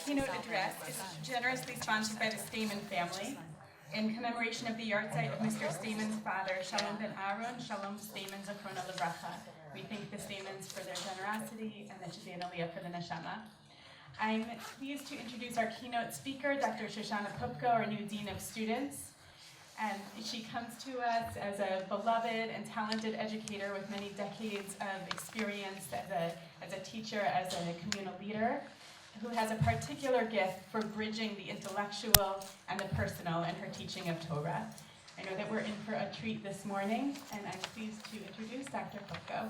keynote address is generously sponsored by the Stamen family in commemoration of the yahrzeit of Mr. Stamen's father, Shalom ben Aaron, Shalom Stamen Zachrona Livracha. We thank the Stamens for their generosity and the Chizayin Aliyah for the Neshama. I'm pleased to introduce our keynote speaker, Dr. Shoshana Poupko, our new Dean of Students. And she comes to us as a beloved and talented educator with many decades of experience as a teacher, as a communal leader, who has a particular gift for bridging the intellectual and the personal in her teaching of Torah. I know that we're in for a treat this morning, and I'm pleased to introduce Dr. Poupko.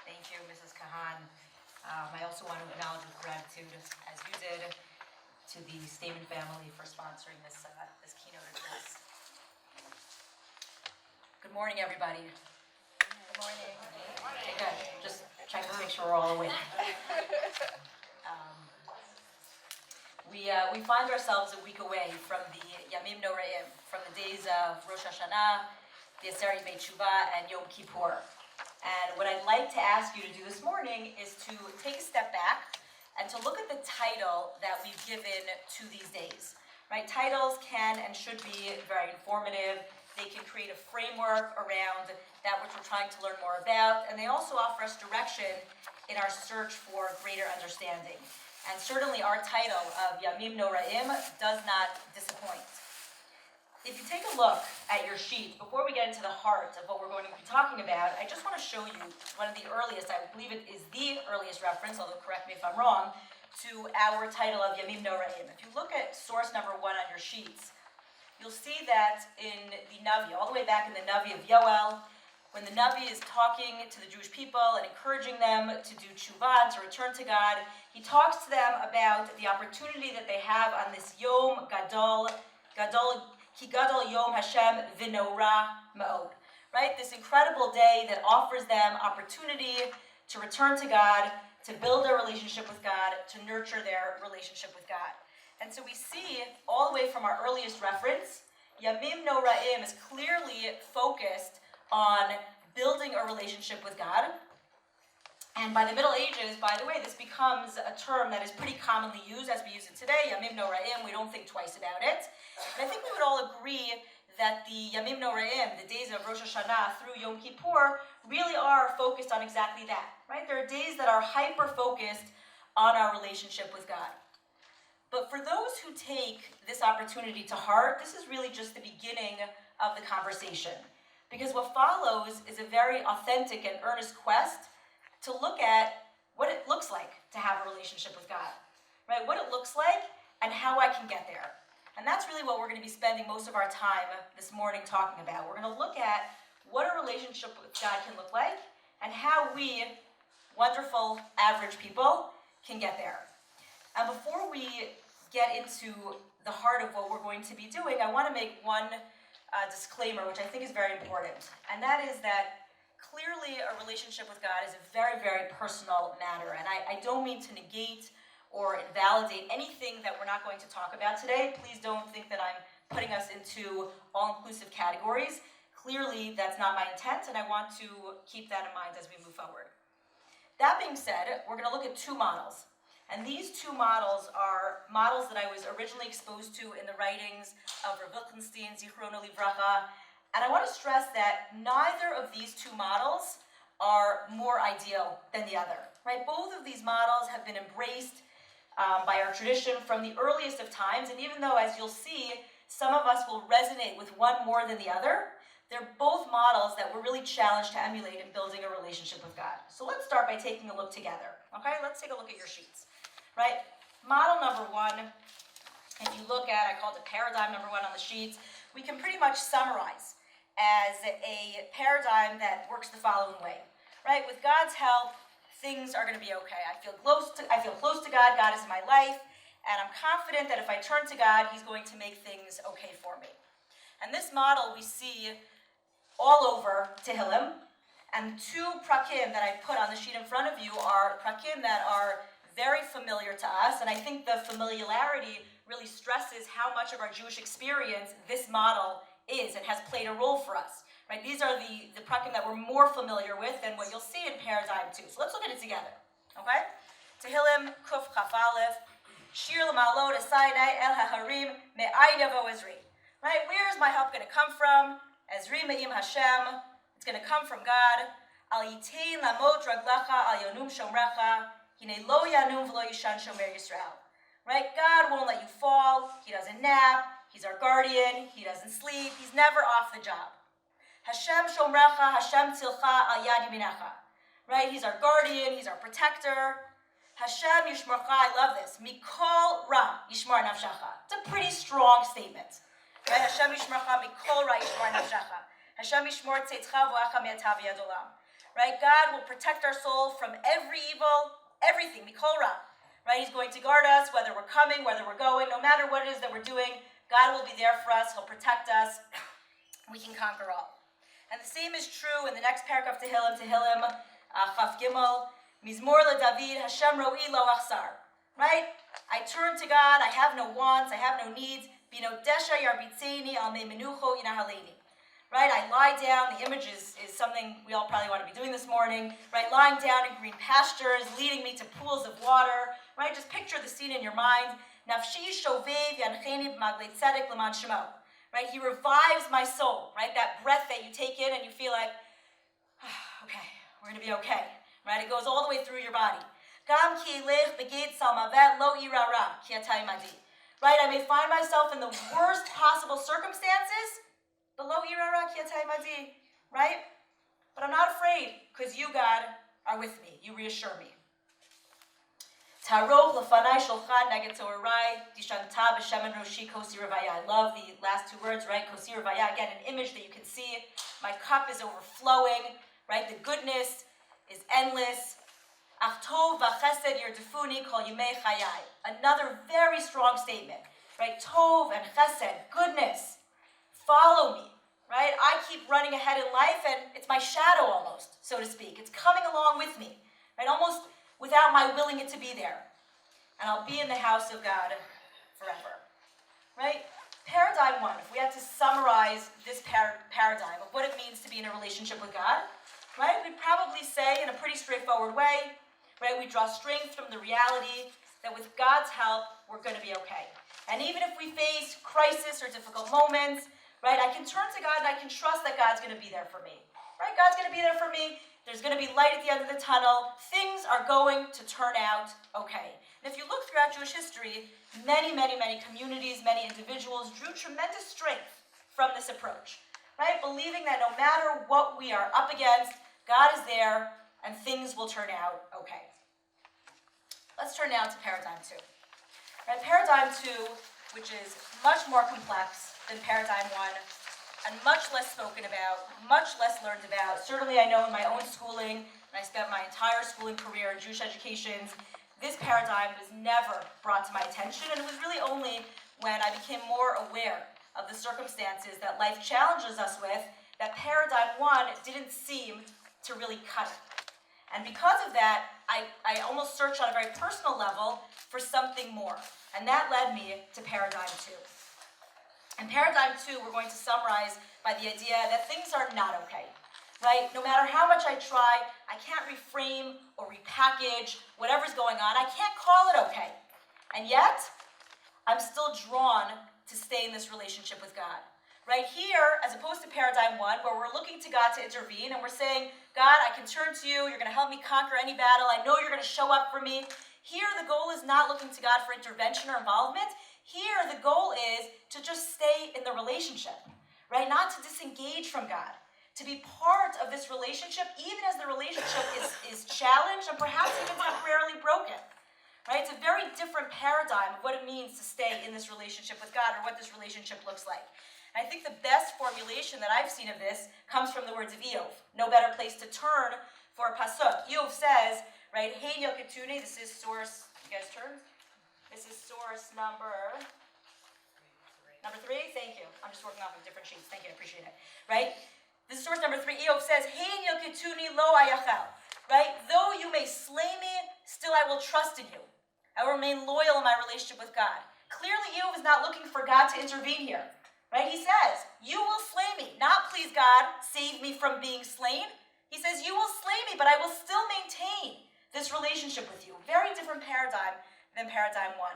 Thank you, Mrs. Kahan. I also want to acknowledge with gratitude, as you did, to the Stamen family for sponsoring this keynote address. Good morning, everybody. Good morning. Okay, good. Just checking to make sure we're all awake. We find ourselves a week away from the Yamim Noraim, from the days of Rosh Hashanah, the Aseret Yemei Teshuvah, and Yom Kippur. And what I'd like to ask you to do this morning is to take a step back and to look at the title that we've given to these days. Right? Titles can and should be very informative. They can create a framework around that which we're trying to learn more about, and they also offer us direction in our search for greater understanding. And certainly our title of Yamim Noraim does not disappoint. If you take a look at your sheet, before we get into the heart of what we're going to be talking about, I just want to show you one of the earliest, I believe it is the earliest reference, although correct me if I'm wrong, to our title of Yamim Noraim. If you look at source number 1 on your sheets, you'll see that in the Navi, all the way back in the Navi of Yoel, when the Navi is talking to the Jewish people and encouraging them to do tshuva, to return to God, he talks to them about the opportunity that they have on this Yom Gadol, Ki Gadol Yom Hashem V'Norah Ma'od, right? This incredible day that offers them opportunity to return to God, to build their relationship with God, to nurture their relationship with God. And so we see, all the way from our earliest reference, Yamim Noraim is clearly focused on building a relationship with God. And by the Middle Ages, by the way, this becomes a term that is pretty commonly used as we use it today, Yamim Noraim. We don't think twice about it. And I think we would all agree that the Yamim Noraim, the days of Rosh Hashanah through Yom Kippur, really are focused on exactly that, right? There are days that are hyper-focused on our relationship with God. But for those who take this opportunity to heart, this is really just the beginning of the conversation. Because what follows is a very authentic and earnest quest to look at what it looks like to have a relationship with God, right? What it looks like and how I can get there. And that's really what we're going to be spending most of our time this morning talking about. We're going to look at what a relationship with God can look like and how we, wonderful, average people, can get there. And before we get into the heart of what we're going to be doing, I want to make one disclaimer, which I think is very important. And that is that clearly a relationship with God is a very, very personal matter. And I don't mean to negate or invalidate anything that we're not going to talk about today. Please don't think that I'm putting us into all-inclusive categories. Clearly, that's not my intent, and I want to keep that in mind as we move forward. That being said, we're going to look at 2 models. And these 2 models are models that I was originally exposed to in the writings of Rav Wilkenstein, Zichrono Livracha. And I want to stress that neither of these 2 models are more ideal than the other, right? Both of these models have been embraced by our tradition from the earliest of times. And even though, as you'll see, some of us will resonate with one more than the other, they're both models that we're really challenged to emulate in building a relationship with God. So let's start by taking a look together, okay? Let's take a look at your sheets. Right? Model number 1, if you look at, I called it paradigm number 1 on the sheets, we can pretty much summarize as a paradigm that works the following way. Right? With God's help, things are going to be okay. I feel close to God. God is in my life, and I'm confident that if I turn to God, He's going to make things okay for me. And this model we see all over Tehillim, and 2 prakim that I put on the sheet in front of you are prakim that are very familiar to us, and I think the familiarity really stresses how much of our Jewish experience this model is and has played a role for us. Right? These are the prakim that we're more familiar with than what you'll see in paradigm 2. So let's look at it together. Okay? Tehillim Kuf Chaf Aleph. Shir L'Malot Esainai El HaHarim Me'ayin Yavo Ezri. Right? Where is my help going to come from? Ezri Me'im Hashem. It's going to come from God. Al Yitain Lamot Raglecha Al Yonum Shomrecha. Hine Lo Yanum V'Lo Yishan Shomer Yisrael. Right? God won't let you fall. He doesn't nap. He's our guardian. He doesn't sleep. He's never off the job. Hashem Shomrecha, Hashem Tzilcha Al Yad Yaminecha. Right? He's our guardian. He's our protector. Hashem Yishmarcha, I love this. Mikol Ra Yishmar Nafshacha. It's a pretty strong statement. Right? Hashem Yishmarcha, Mikol Ra Yishmar Nafshacha. Hashem Yishmor Tzeitcha V'Acha Me'atav Yad Olam. Right? God will protect our soul from every evil, everything. Mikol Ra. Right? He's going to guard us, whether we're coming, whether we're going, no matter what it is that we're doing. God will be there for us. He'll protect us. We can conquer all. And the same is true in the next paragraph, Tehillim, Chaf Gimel, Mizmor LeDavid, Hashem Ro'i Lo Achsar. Right? I turn to God, I have no wants, I have no needs. Bino Desha Yarbitzeni Al Me Menucho Inahaleni. Right? I lie down, the image is something we all probably want to be doing this morning. Right? Lying down in green pastures, leading me to pools of water. Right? Just picture the scene in your mind. Nafshi Shovev Yancheni B'Maglei Tzedek L'man Shemo. Right? He revives my soul, right? That breath that you take in and you feel like, okay, we're going to be okay, right? It goes all the way through your body. Gam ki lech beged salmavet lo irara ki atay madi. Right? I may find myself in the worst possible circumstances, but lo irara ki atay madi, right? But I'm not afraid because you, God, are with me. You reassure me. Tarov lefanai sholchan neged torai dishanta b'shemen roshi kosi revaya. I love the last two words, right? Kosi revaya. Again, an image that you can see. My cup is overflowing, right? The goodness is endless. Achtov v'chesed yerdefuni kol yimei chayai. Another very strong statement, right? Tov and chesed, goodness, follow me, right? I keep running ahead in life, and it's my shadow almost, so to speak. It's coming along with me, right? Almost without my willing it to be there. And I'll be in the house of God forever. Right? Paradigm 1, if we had to summarize this paradigm of what it means to be in a relationship with God, right, we'd probably say in a pretty straightforward way, right, we draw strength from the reality that with God's help, we're going to be okay. And even if we face crisis or difficult moments, right, I can turn to God and I can trust that God's going to be there for me. Right? God's going to be there for me. There's going to be light at the end of the tunnel. Things are going to turn out okay. And if you look throughout Jewish history, many communities, many individuals drew tremendous strength from this approach, right? Believing that no matter what we are up against, God is there and things will turn out okay. Let's turn now to paradigm 2. Right? Paradigm 2, which is much more complex than paradigm 1, and much less spoken about, much less learned about. Certainly I know in my own schooling, and I spent my entire schooling career in Jewish education, this paradigm was never brought to my attention, and it was really only when I became more aware of the circumstances that life challenges us with that paradigm 1 didn't seem to really cut it. And because of that, I almost searched on a very personal level for something more, and that led me to paradigm 2. In paradigm 2, we're going to summarize by the idea that things are not okay, right? No matter how much I try, I can't reframe or repackage whatever's going on. I can't call it okay. And yet, I'm still drawn to stay in this relationship with God. Right here, as opposed to paradigm 1, where we're looking to God to intervene, and we're saying, God, I can turn to you, you're going to help me conquer any battle, I know you're going to show up for me. Here, the goal is not looking to God for intervention or involvement. Here, the goal is to just stay in the relationship, right? Not to disengage from God, to be part of this relationship, even as the relationship is challenged and perhaps even temporarily broken, right? It's a very different paradigm of what it means to stay in this relationship with God, or what this relationship looks like. And I think the best formulation that I've seen of this comes from the words of Iyun. No better place to turn for a pasuk. Iyun says, right, Hein Yoketuni, this is source, you guys turn? This is source number 3, thank you. I'm just working off of different sheets. Thank you, I appreciate it. Right? This is source number 3. Iyun says, Hein Yoketuni lo ayachel. Right? Though you may slay me, still I will trust in you. I will remain loyal in my relationship with God. Clearly, Iyun is not looking for God to intervene here. Right? He says, you will slay me. Not please God, save me from being slain. He says, you will slay me, but I will still maintain this relationship with you. Very different paradigm than paradigm 1.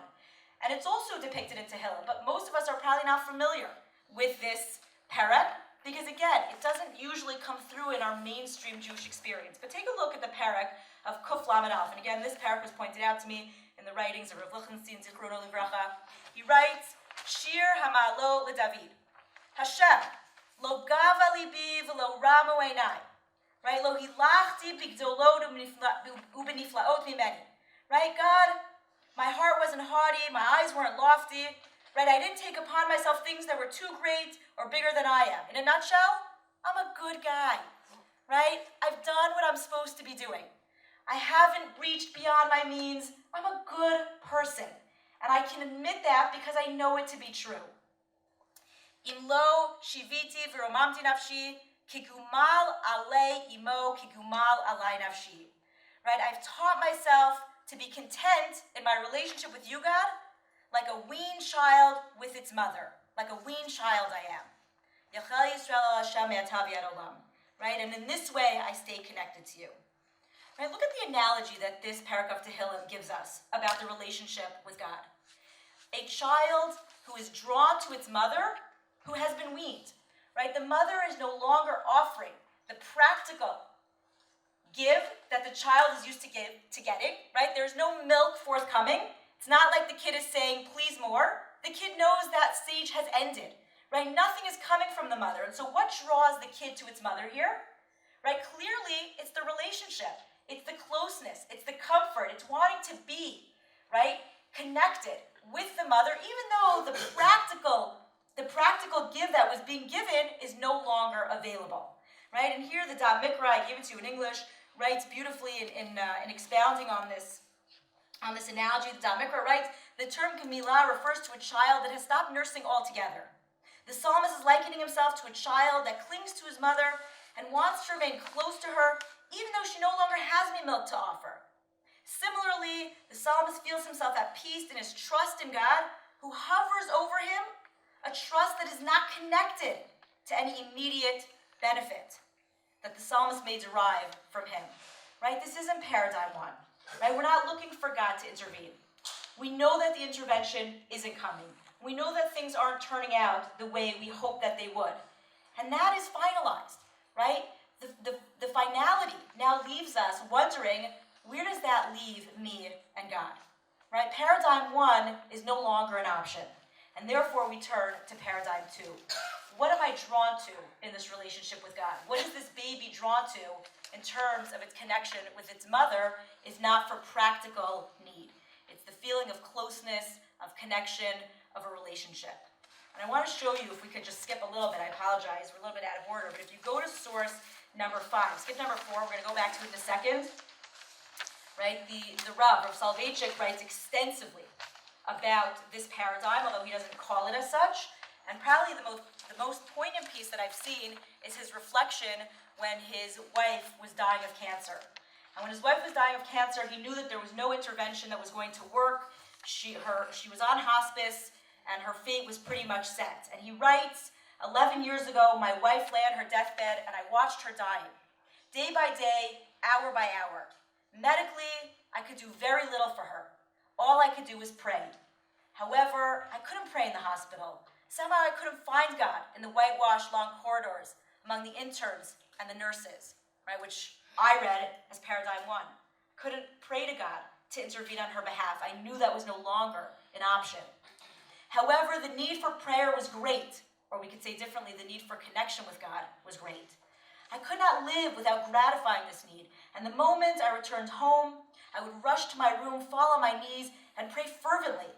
And it's also depicted in Tehillim, but most of us are probably not familiar with this parak, because again, it doesn't usually come through in our mainstream Jewish experience. But take a look at the parak of Kuf Lamed Aleph. And again, this parak was pointed out to me in the writings of Rav Lichtenstein, Zichrono Livracha. He writes, Shir Hamalo LeDavid. Hashem, lo gava libi v'lo ramu einai. Right? Lo hilachti bigdolot ubeniflaot mimeni. Right? God, my heart wasn't haughty, my eyes weren't lofty. Right? I didn't take upon myself things that were too great or bigger than I am. In a nutshell, I'm a good guy. Right? I've done what I'm supposed to be doing. I haven't reached beyond my means. I'm a good person. And I can admit that because I know it to be true. Imlo shiviti v'romamti nafshi kigumal alei imo kigumal alai nafshi. Right? I've taught myself to be content in my relationship with you, God, like a weaned child with its mother. Like a weaned child I am. Yachal Yisrael al Hashem me'atav yad olam. Right? And in this way, I stay connected to you. Right? Look at the analogy that this parak of Tehillim gives us about the relationship with God. A child who is drawn to its mother, who has been weaned. Right? The mother is no longer offering the practical give that the child is used to getting. Right? There's no milk forthcoming. It's not like the kid is saying, please more. The kid knows that stage has ended. Right? Nothing is coming from the mother. And so what draws the kid to its mother here? Right? Clearly, it's the relationship. It's the closeness. It's the comfort. It's wanting to be, right, connected with the mother, even though the practical give that was being given is no longer available. Right? And here the Dam Mikra, I gave it to you in English, writes beautifully in expounding on this analogy. The Dam Mikra writes, the term Gemila refers to a child that has stopped nursing altogether. The psalmist is likening himself to a child that clings to his mother and wants to remain close to her, even though she no longer has any milk to offer. Similarly, the psalmist feels himself at peace in his trust in God, who hovers over him, a trust that is not connected to any immediate benefit that the psalmist may derive from him. Right? This isn't paradigm 1. Right? We're not looking for God to intervene. We know that the intervention isn't coming. We know that things aren't turning out the way we hope that they would. And that is finalized, right? The finality now leaves us wondering, where does that leave me and God? Right? Paradigm 1 is no longer an option. And therefore we turn to paradigm 2. What am I drawn to in this relationship with God? What is this baby drawn to in terms of its connection with its mother is not for practical need. It's the feeling of closeness, of connection, of a relationship. And I want to show you, if we could just skip a little bit, I apologize, we're a little bit out of order, but if you go to source number 5, skip number 4, we're going to go back to it in a second. Right? The Rav Soloveitchik writes extensively about this paradigm, although he doesn't call it as such. And probably the most poignant piece that I've seen is his reflection when his wife was dying of cancer. And when his wife was dying of cancer, he knew that there was no intervention that was going to work. She was on hospice, and her fate was pretty much set. And he writes, 11 years ago, my wife lay on her deathbed, and I watched her dying. Day by day, hour by hour. Medically, I could do very little for her. All I could do was pray. However, I couldn't pray in the hospital. Somehow I couldn't find God in the whitewashed long corridors among the interns and the nurses, right, which I read as paradigm 1. Couldn't pray to God to intervene on her behalf. I knew that was no longer an option. However, the need for prayer was great, or we could say differently, the need for connection with God was great. I could not live without gratifying this need, and the moment I returned home, I would rush to my room, fall on my knees, and pray fervently.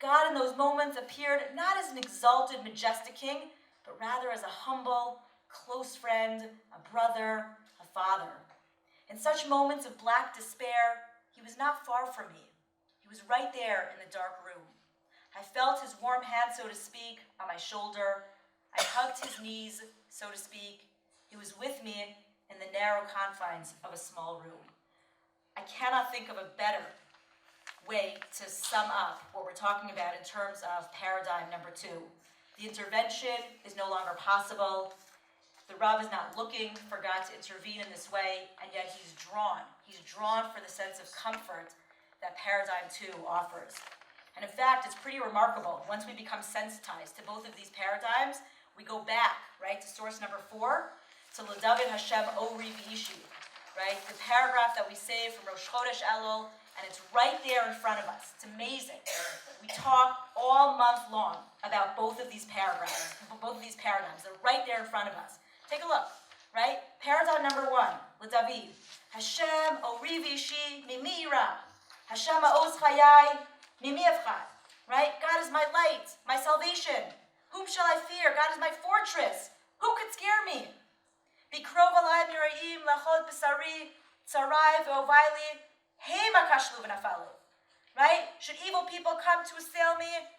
God in those moments appeared not as an exalted, majestic king, but rather as a humble, close friend, a brother, a father. In such moments of black despair, he was not far from me. He was right there in the dark room. I felt his warm hand, so to speak, on my shoulder. I hugged his knees, so to speak. He was with me in the narrow confines of a small room. I cannot think of a better way to sum up what we're talking about in terms of paradigm number 2. The intervention is no longer possible. Rav is not looking for God to intervene in this way, and yet he's drawn. He's drawn for the sense of comfort that paradigm 2 offers. And in fact, it's pretty remarkable. Once we become sensitized to both of these paradigms, we go back, right, to source number 4, to L'David Hashem Ori V'ishi, right? The paragraph that we saved from Rosh Chodesh Elul, and it's right there in front of us. It's amazing. We talk all month long about both of these paragraphs, both of these paradigms. They're right there in front of us. Take a look, right? Paradigm number 1, L'David. Hashem Ori V'ishi Mimi Yira. Hashem Ma'oz Chayai Mimi Avchad. Right? God is my light, my salvation. Whom shall I fear? God is my fortress. Who could scare me? Bikrov alai miraim lachod b'sari tzarai ve'ovaili hema kashlu v'nafalu. Right? Should evil people come to assail me,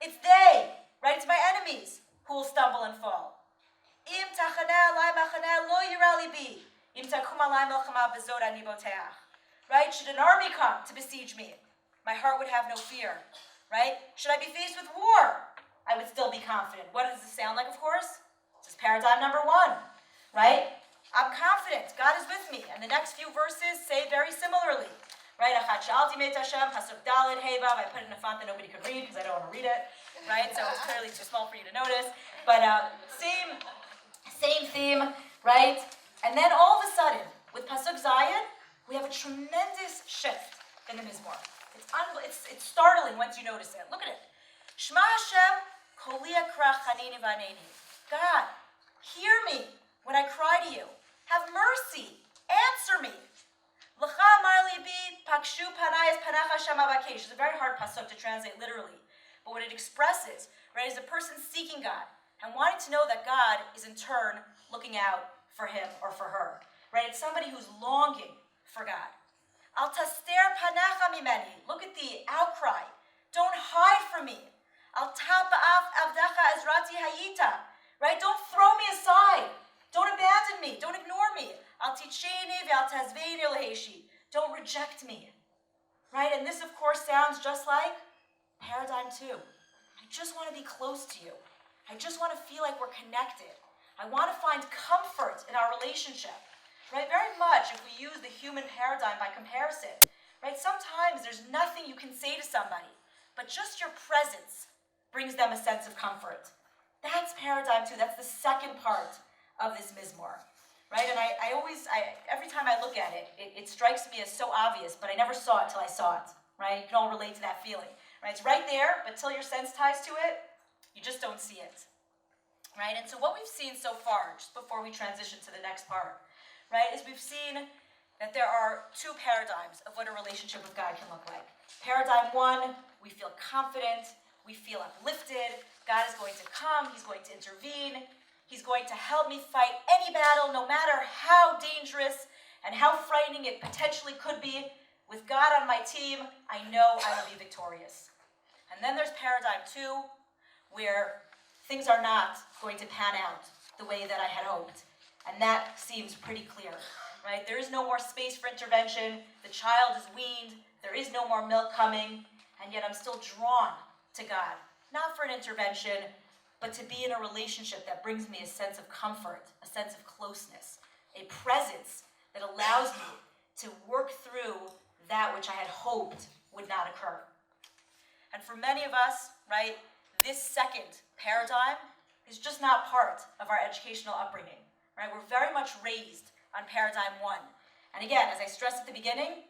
it's they, right? It's my enemies who will stumble and fall. Im tachaneh alai machaneh lo yira libi. Im takum alai melchama b'zod ani boteach. Right? Should an army come to besiege me, my heart would have no fear. Right? Should I be faced with war, I would still be confident. What does this sound like, of course? This is paradigm number 1, right? I'm confident. God is with me. And the next few verses say very similarly, right? Achat shalti meit Hashem, pasuk daled hevav. I put it in a font that nobody could read because I don't want to read it, right? So it's clearly too small for you to notice. But same theme, right? And then all of a sudden, with pasuk zayin, we have a tremendous shift in the Mizmor. It's startling once you notice it. Look at it. Shema Hashem, koli akra chanini v'aneni. God, hear me when I cry to you. Have mercy. Answer me. L'cha amar libi pakshu panayis panach Hashem avakesh. It's a very hard pasuk to translate literally. But what it expresses, right, is a person seeking God and wanting to know that God is in turn looking out for him or for her. Right? It's somebody who's longing for God. Al taster panacha mimeni. Look at the outcry. Don't hide from me. Al tapa'af avdacha ezrati hayita. Right? Don't throw me aside. Don't abandon me. Don't ignore me. Al ticheni ve'al tazveini leheshi. Don't reject me. Right? And this, of course, sounds just like paradigm 2. I just want to be close to you. I just want to feel like we're connected. I want to find comfort in our relationship. Right? Very much if we use the human paradigm by comparison. Right? Sometimes there's nothing you can say to somebody, but just your presence brings them a sense of comfort. That's paradigm 2. That's the second part of this Mizmor. Right? And I every time I look at it, it strikes me as so obvious, but I never saw it till I saw it. Right? You can all relate to that feeling. Right? It's right there, but till you're sensitized to it, you just don't see it. Right? And so what we've seen so far, just before we transition to the next part, right, is we've seen that there are 2 paradigms of what a relationship with God can look like. Paradigm 1, we feel confident, we feel uplifted, God is going to come, he's going to intervene, he's going to help me fight any battle, no matter how dangerous and how frightening it potentially could be. With God on my team, I know I will be victorious. And then there's paradigm 2, where things are not going to pan out the way that I had hoped. And that seems pretty clear, right? There is no more space for intervention. The child is weaned. There is no more milk coming. And yet I'm still drawn to God. Not for an intervention, but to be in a relationship that brings me a sense of comfort, a sense of closeness, a presence that allows me to work through that which I had hoped would not occur. And for many of us, right, this second paradigm is just not part of our educational upbringing. Right? We're very much raised on paradigm 1. And again, as I stressed at the beginning,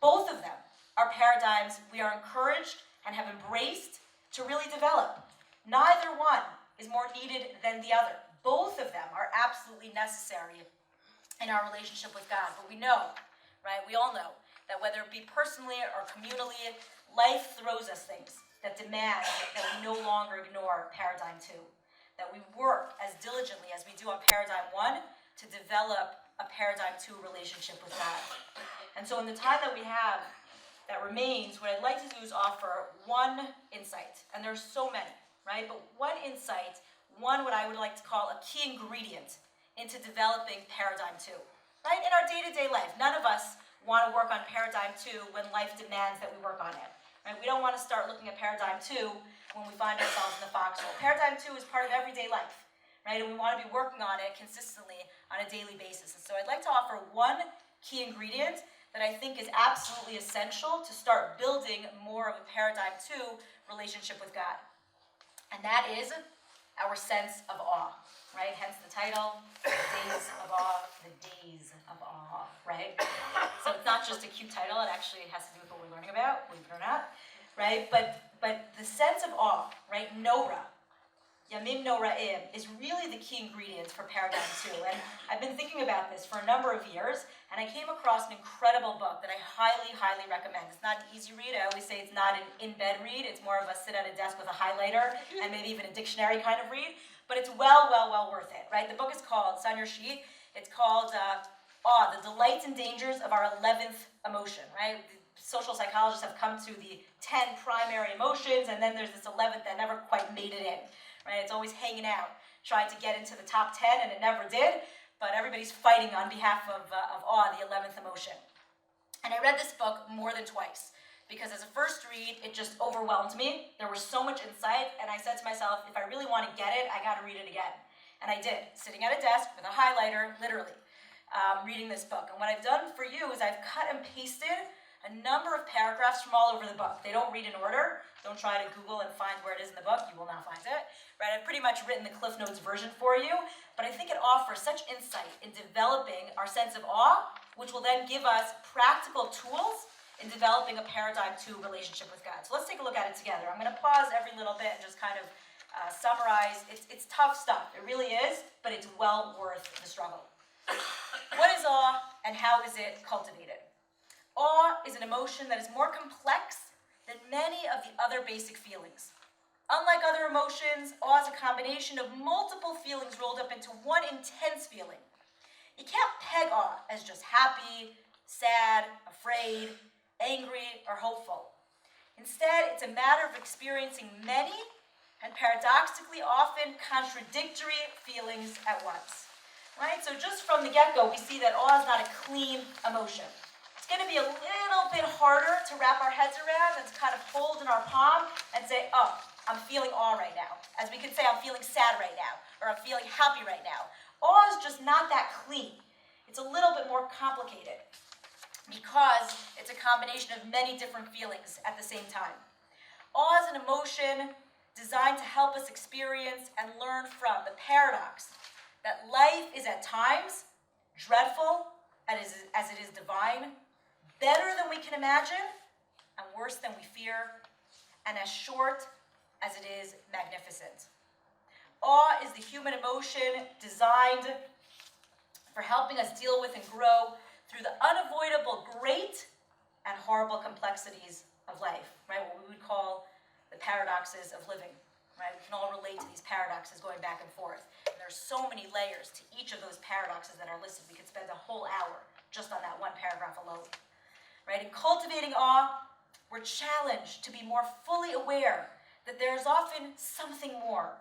both of them are paradigms we are encouraged and have embraced to really develop. Neither one is more needed than the other. Both of them are absolutely necessary in our relationship with God. But we know, right, we all know, that whether it be personally or communally, life throws us things that demand that we no longer ignore paradigm 2. That we work as diligently as we do on paradigm 1 to develop a paradigm 2 relationship with God. And so in the time that we have that remains, what I'd like to do is offer one insight. And there's so many, right? But one insight, what I would like to call a key ingredient into developing paradigm 2. Right? In our day-to-day life, none of us want to work on paradigm 2 when life demands that we work on it. Right? We don't want to start looking at paradigm 2 when we find ourselves in the foxhole. Paradigm 2 is part of everyday life. right? And we want to be working on it consistently on a daily basis. And so I'd like to offer one key ingredient that I think is absolutely essential to start building more of a paradigm 2 relationship with God. And that is our sense of awe, right? Hence the title, The Days of Awe, The Days of Awe, right? So it's not just a cute title, it actually has to do with what we're learning about, believe it or not, right? But the sense of awe, right? Nora, Yamim Noraim, is really the key ingredient for paradigm 2. And I've been thinking about this for a number of years, and I came across an incredible book that I highly, highly recommend. It's not an easy read. I always say it's not an in-bed read. It's more of a sit at a desk with a highlighter and maybe even a dictionary kind of read. But it's well worth it, right? The book is called, it's on your sheet, it's called Awe, The Delights and Dangers of Our 11th Emotion, right? Social psychologists have come to the 10 primary emotions, and then there's this 11th that never quite made it in. Right? It's always hanging out, trying to get into the top 10, and it never did, but everybody's fighting on behalf of awe, the 11th emotion. And I read this book more than twice, because as a first read, it just overwhelmed me. There was so much insight, and I said to myself, if I really want to get it, I got to read it again. And I did, sitting at a desk with a highlighter, literally, reading this book. And what I've done for you is I've cut and pasted a number of paragraphs from all over the book. They don't read in order. Don't try to Google and find where it is in the book. You will not find it. Right? I've pretty much written the Cliff Notes version for you, but I think it offers such insight in developing our sense of awe, which will then give us practical tools in developing a paradigm 2 relationship with God. So let's take a look at it together. I'm going to pause every little bit and just kind of summarize. It's tough stuff. It really is, but it's well worth the struggle. What is awe, and how is it cultivated? Awe is an emotion that is more complex than many of the other basic feelings. Unlike other emotions, awe is a combination of multiple feelings rolled up into one intense feeling. You can't peg awe as just happy, sad, afraid, angry, or hopeful. Instead, it's a matter of experiencing many and paradoxically often contradictory feelings at once. Right? So just from the get-go, we see that awe is not a clean emotion. It's going to be a little bit harder to wrap our heads around and to kind of hold in our palm and say, oh, I'm feeling awe right now. As we could say, I'm feeling sad right now, or I'm feeling happy right now. Awe is just not that clean. It's a little bit more complicated because it's a combination of many different feelings at the same time. Awe is an emotion designed to help us experience and learn from the paradox that life is at times dreadful as it is divine, better than we can imagine, and worse than we fear, and as short as it is magnificent. Awe is the human emotion designed for helping us deal with and grow through the unavoidable great and horrible complexities of life, right? What we would call the paradoxes of living, right? We can all relate to these paradoxes going back and forth. And there's so many layers to each of those paradoxes that are listed. We could spend a whole hour just on that one paragraph alone, right? In cultivating awe, we're challenged to be more fully aware that there's often something more.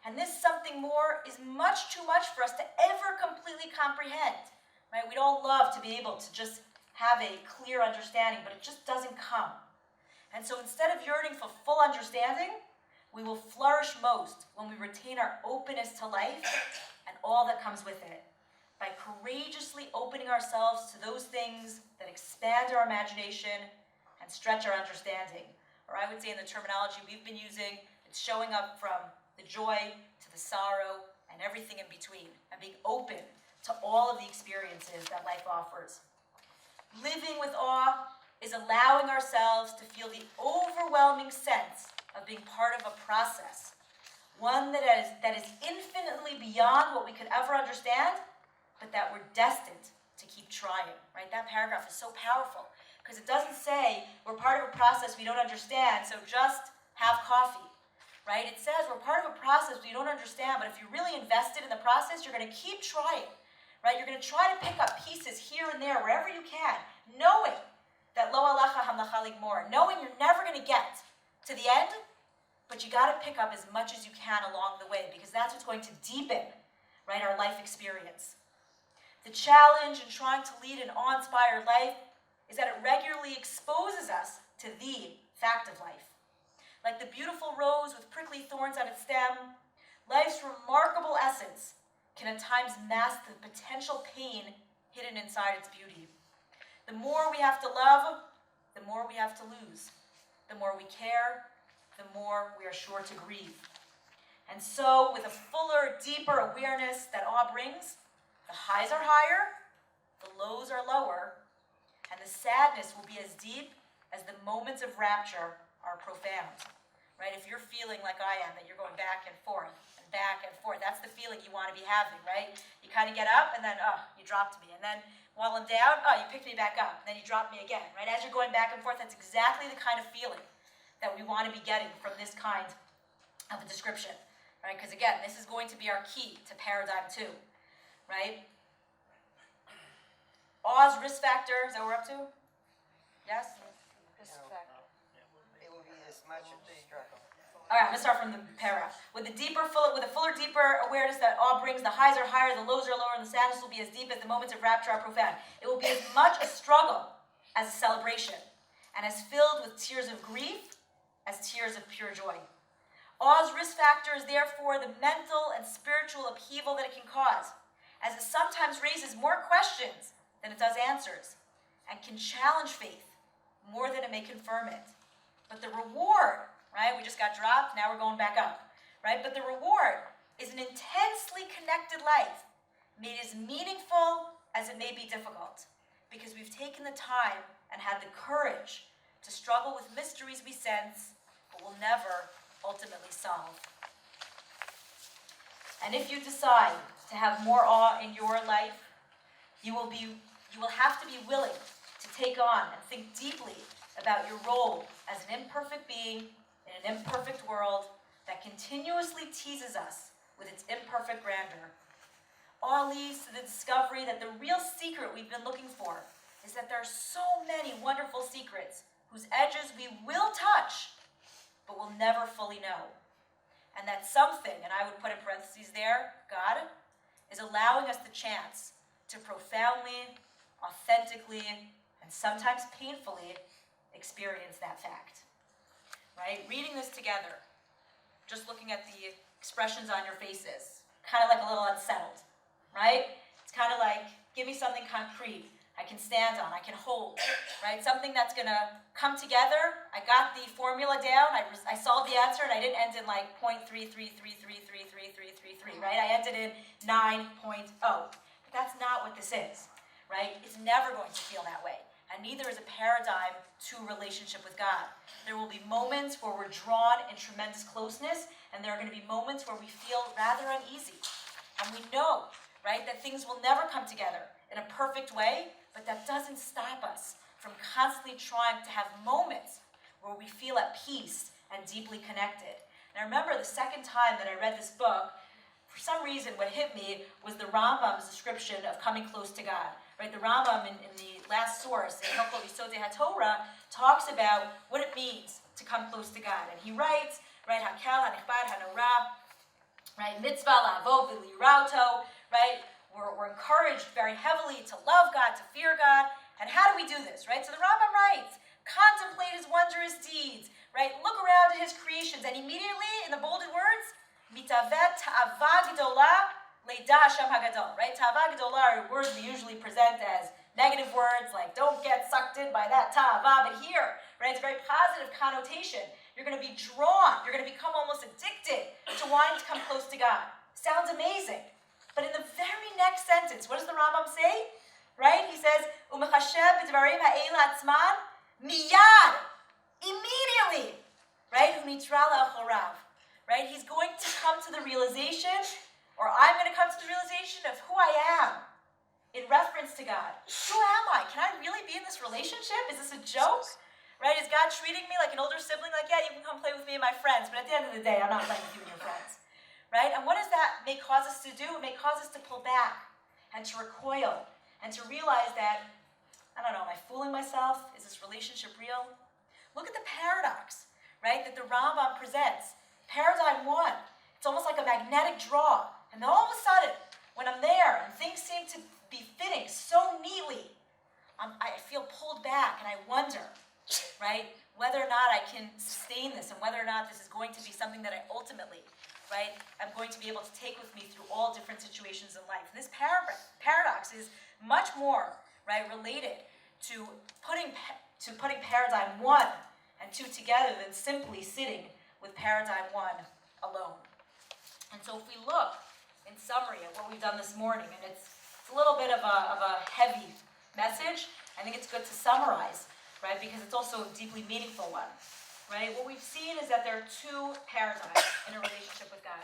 And this something more is much too much for us to ever completely comprehend, right? We'd all love to be able to just have a clear understanding, but it just doesn't come. And so instead of yearning for full understanding, we will flourish most when we retain our openness to life and all that comes with it, by courageously opening ourselves to those things that expand our imagination and stretch our understanding. Or I would say in the terminology we've been using, it's showing up from the joy to the sorrow and everything in between, and being open to all of the experiences that life offers. Living with awe is allowing ourselves to feel the overwhelming sense of being part of a process, one that is infinitely beyond what we could ever understand, but that we're destined to keep trying, right? That paragraph is so powerful, because it doesn't say we're part of a process we don't understand, so just have coffee, right? It says we're part of a process we don't understand, but if you're really invested in the process, you're going to keep trying, right? You're going to try to pick up pieces here and there, wherever you can, knowing that lo alacha hamlacha ligmor, knowing you're never going to get to the end, but you got to pick up as much as you can along the way, because that's what's going to deepen, right, our life experience. The challenge in trying to lead an awe-inspired life is that it regularly exposes us to the fact of life. Like the beautiful rose with prickly thorns on its stem, Life's remarkable essence can at times mask the potential pain hidden inside its beauty. The more we have to love, the more we have to lose. The more we care, the more we are sure to grieve. And so, with a fuller, deeper awareness that awe brings, the highs are higher, the lows are lower, and the sadness will be as deep as the moments of rapture are profound. Right? If you're feeling like I am, that you're going back and forth, that's the feeling you want to be having, right? You kind of get up, and then, you dropped me. And then, while I'm down, you picked me back up, and then you dropped me again, right? As you're going back and forth, that's exactly the kind of feeling that we want to be getting from this kind of a description, right? Because again, this is going to be our key to paradigm 2, right? Aw's risk factor, is that what we're up to? Yes? Risk factor. It will be as much of the struggle. All right, I'm going to start from the paragraph. With a fuller, deeper awareness that awe brings, the highs are higher, the lows are lower, and the sadness will be as deep as the moments of rapture are profound. It will be as much a struggle as a celebration, and as filled with tears of grief as tears of pure joy. Aw's risk factor is therefore the mental and spiritual upheaval that it can cause, as it sometimes raises more questions than it does answers, and can challenge faith more than it may confirm it. But the reward, right? We just got dropped, now we're going back up, right? But the reward is an intensely connected life, made as meaningful as it may be difficult, because we've taken the time and had the courage to struggle with mysteries we sense, but will never ultimately solve. And if you decide to have more awe in your life, you will have to be willing to take on and think deeply about your role as an imperfect being in an imperfect world that continuously teases us with its imperfect grandeur. All leads to the discovery that the real secret we've been looking for is that there are so many wonderful secrets whose edges we will touch, but will never fully know. And that something, and I would put in parentheses there, God, is allowing us the chance to profoundly, authentically, and sometimes painfully experience that fact. Right? Reading this together, just looking at the expressions on your faces, kind of like a little unsettled, right? It's kind of like, give me something concrete I can stand on, I can hold, right? Something that's going to come together. I got the formula down, I solved the answer, and I didn't end in like 0.333333333, right? I ended in 9.0. But that's not what this is, right? It's never going to feel that way. And neither is a paradigm to relationship with God. There will be moments where we're drawn in tremendous closeness, and there are going to be moments where we feel rather uneasy. And we know, right, that things will never come together in a perfect way, but that doesn't stop us from constantly trying to have moments where we feel at peace and deeply connected. And I remember the second time that I read this book, for some reason what hit me was the Rambam's description of coming close to God. Right, the Rambam in the last source, in Hilchot Yisodei HaTorah, talks about what it means to come close to God. And he writes, right, Hakel, Hanichbad, Hanorah, right, Mitzvah, La'avod, V'lirauto, right, we're encouraged very heavily to love God, to fear God. And how do we do this, right? So the Rambam writes, contemplate his wondrous deeds, right? Look around at his creations, and immediately, in the bolded words, mitavet ta'ava gdola leida Hashem hagadol, right? Ta'ava gdola are words we usually present as negative words, like don't get sucked in by that ta'ava, but here, right, it's a very positive connotation. You're going to be drawn, you're going to become almost addicted to wanting to come close to God. Sounds amazing. But in the very next sentence, what does the Rambam say? Right? He says, Umechashev b'dvarim ha'ela atzman miyad, immediately. Right? Unitra la'achorav. Right? He's going to come to the realization, or I'm going to come to the realization of who I am in reference to God. Who am I? Can I really be in this relationship? Is this a joke? Right? Is God treating me like an older sibling? Like, yeah, you can come play with me and my friends, but at the end of the day, I'm not playing with you and your friends. Right? And what does that may cause us to do? It may cause us to pull back and to recoil and to realize that, I don't know, am I fooling myself? Is this relationship real? Look at the paradox, right, that the Rambam presents. Paradigm 1, it's almost like a magnetic draw. And then all of a sudden, when I'm there and things seem to be fitting so neatly, I feel pulled back and I wonder, right, whether or not I can sustain this and whether or not this is going to be something that I ultimately right, I'm going to be able to take with me through all different situations in life. And this paradox is much more, right, related to putting paradigm 1 and 2 together than simply sitting with paradigm 1 alone. And so if we look in summary at what we've done this morning, and it's a little bit of a heavy message, I think it's good to summarize, right, because it's also a deeply meaningful one, right? What we've seen is that there are 2 paradigms in a relationship with God.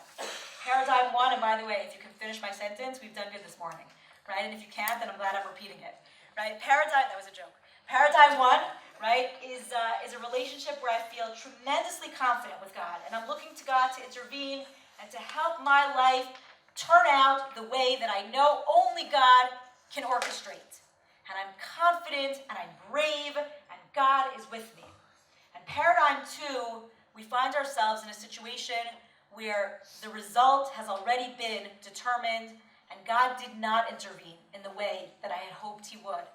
Paradigm 1, and by the way, if you can finish my sentence, we've done good this morning, right? And if you can't, then I'm glad I'm repeating it, right? That was a joke. Paradigm 1, right, is a relationship where I feel tremendously confident with God, and I'm looking to God to intervene and to help my life turn out the way that I know only God can orchestrate. And I'm confident, and I'm brave, and God is with me. And paradigm 2, we find ourselves in a situation where the result has already been determined, and God did not intervene in the way that I had hoped he would.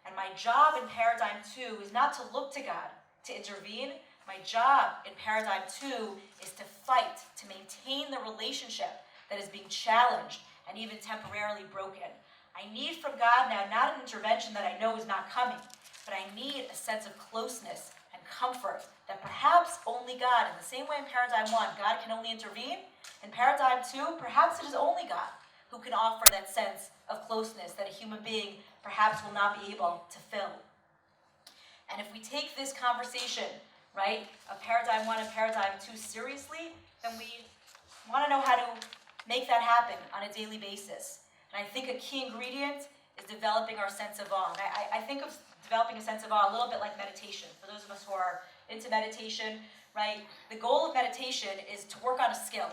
And my job in paradigm 2 is not to look to God to intervene. My job in paradigm 2 is to fight, to maintain the relationship that is being challenged and even temporarily broken. I need from God now not an intervention that I know is not coming, but I need a sense of closeness and comfort that perhaps only God, in the same way in paradigm 1, God can only intervene. In paradigm 2, perhaps it is only God who can offer that sense of closeness that a human being perhaps will not be able to fill. And if we take this conversation, right, of paradigm 1 and paradigm 2 seriously, then we want to know how to make that happen on a daily basis. And I think a key ingredient is developing our sense of awe. And I think of developing a sense of awe a little bit like meditation. For those of us who are into meditation, right, the goal of meditation is to work on a skill.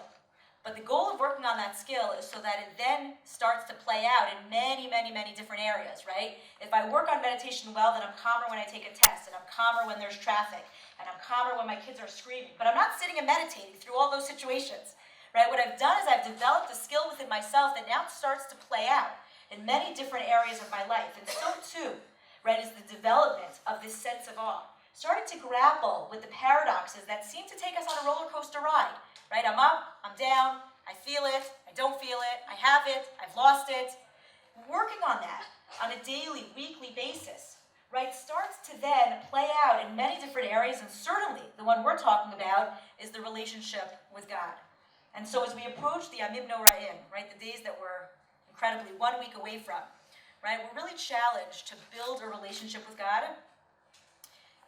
But the goal of working on that skill is so that it then starts to play out in many, many, many different areas, right? If I work on meditation well, then I'm calmer when I take a test, and I'm calmer when there's traffic, and I'm calmer when my kids are screaming. But I'm not sitting and meditating through all those situations, right? What I've done is I've developed a skill within myself that now starts to play out in many different areas of my life. And so too, right, is the development of this sense of awe. Starting to grapple with the paradoxes that seem to take us on a roller coaster ride. Right, I'm up, I'm down, I feel it, I don't feel it, I have it, I've lost it. Working on that on a daily, weekly basis, right, starts to then play out in many different areas, and certainly the one we're talking about is the relationship with God. And so as we approach the Yamim Noraim, right, the days that we're incredibly 1 week away from, right, we're really challenged to build a relationship with God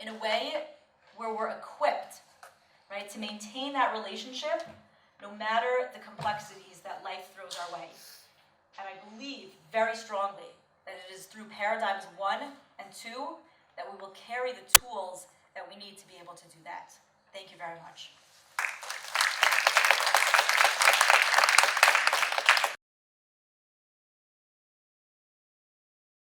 in a way where we're equipped, right, to maintain that relationship no matter the complexities that life throws our way. And I believe very strongly that it is through paradigms 1 and 2 that we will carry the tools that we need to be able to do that. Thank you very much.